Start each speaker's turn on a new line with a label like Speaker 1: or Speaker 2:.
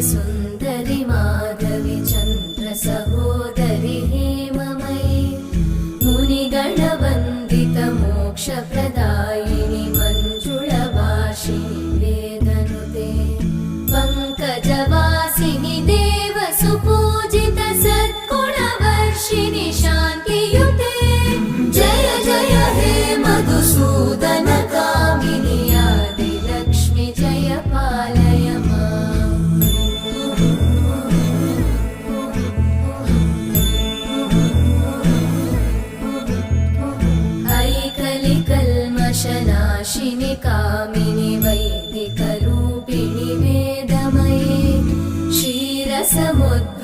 Speaker 1: सुन्दरि माधवि चन्द्र सहोदरि हेममयि मुनिगणवन्दित मोक्षप्रदायिनि मञ्जुळभाषिणि वेदनुते पङ्कजवासिनि देवसुपूजित सद्गुणवर्षिणि शान्तियुते जय जय हे मधुसूदन कामिनि आदिलक्ष्मि जय पालय माम्। ऐकलिकल्मषनाशिनि कामिनि वैदिकरूपिणि वेदमये क्षीरसमुद्र